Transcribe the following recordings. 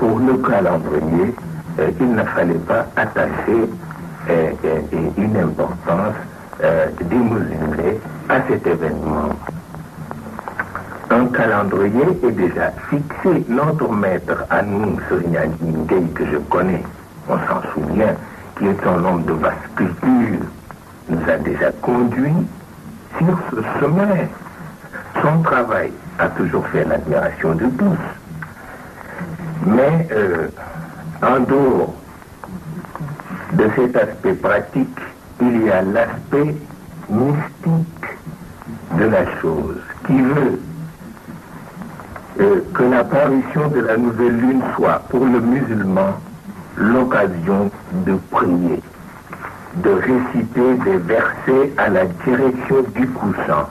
pour le calendrier, il ne fallait pas attacher une importance démesurée à cet événement. Un calendrier est déjà fixé. Notre maître à nous, Serigne Ngueye, que je connais, on s'en souvient, qui est un homme de vaste culture, nous a déjà conduit sur ce chemin. Son travail a toujours fait l'admiration de tous. Mais en dehors de cet aspect pratique, il y a l'aspect mystique de la chose qui veut que l'apparition de la nouvelle lune soit pour le musulman l'occasion de prier, de réciter des versets à la direction du couchant.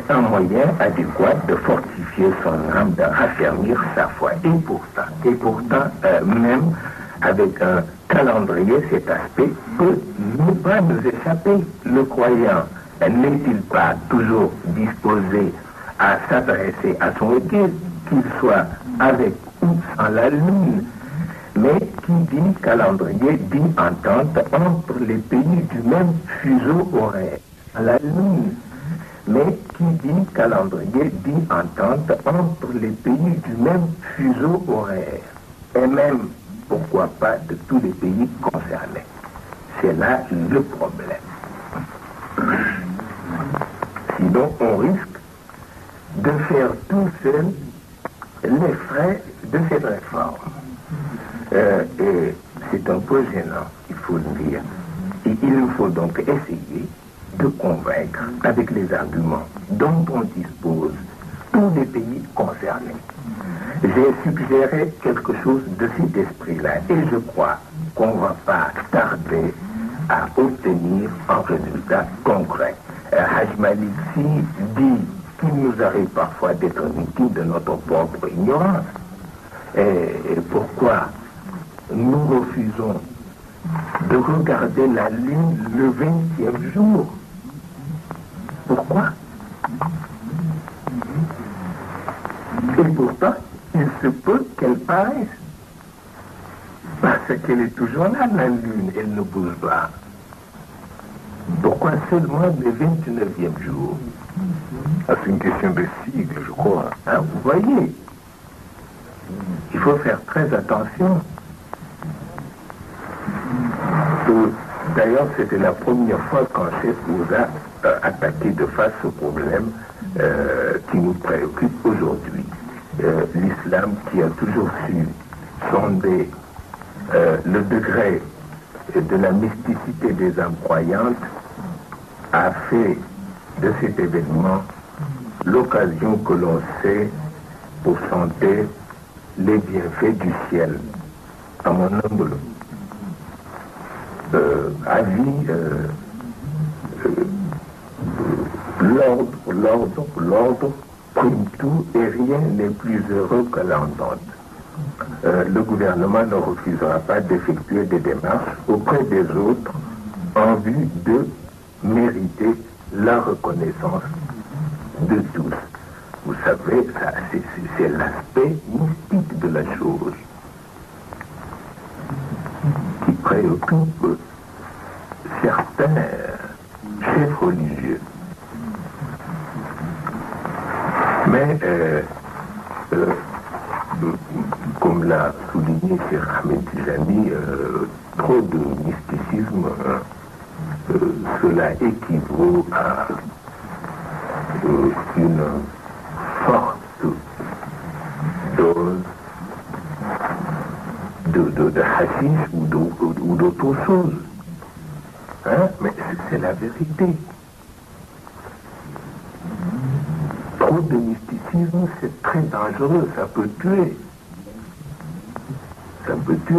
Un moyen adéquat de fortifier son âme, de raffermir sa foi. Et pourtant, même avec un calendrier, cet aspect peut ne pas nous échapper. Le croyant n'est-il pas toujours disposé à s'adresser à son Dieu, qu'il soit avec ou sans la lune? Mais qui dit calendrier dit entente entre les pays du même fuseau horaire. La lune. Mais qui dit calendrier dit entente entre les pays du même fuseau horaire. Et même, pourquoi pas, de tous les pays concernés. C'est là le problème. Sinon, on risque de faire tout seul les frais de cette réforme. Et c'est un peu gênant, il faut le dire. Et il nous faut donc essayer de convaincre avec les arguments dont on dispose tous les pays concernés. J'ai suggéré quelque chose de cet esprit-là et je crois qu'on ne va pas tarder à obtenir un résultat concret. Haj Malik Sy dit qu'il nous arrive parfois d'être victimes de notre propre ignorance. Et pourquoi nous refusons de regarder la lune le 20e jour? Pourquoi? Et pourtant, il se peut qu'elle paraisse. Parce qu'elle est toujours là, la lune, elle ne bouge pas. Pourquoi seulement le 29e jour? C'est une question de sigle, je crois. Hein, vous voyez, il faut faire très attention. D'ailleurs, c'était la première fois qu'un chef vous a attaqué de face au problème qui nous préoccupe aujourd'hui. L'islam qui a toujours su sonder le degré de la mysticité des âmes croyantes a fait de cet événement l'occasion que l'on sait pour chanter les bienfaits du ciel. À mon humble avis, l'ordre prime tout et rien n'est plus heureux que l'entente. Le gouvernement ne refusera pas d'effectuer des démarches auprès des autres en vue de mériter la reconnaissance de tous. Vous savez, c'est l'aspect mystique de la chose qui préoccupe certains chefs religieux. Mais, comme l'a souligné Cheikh Ahmed Tijani, trop de mysticisme, cela équivaut à une forte dose de hashish ou d'autre chose. Hein? Mais c'est la vérité. Trop de mysticisme, c'est très dangereux, ça peut tuer. Ça peut tuer.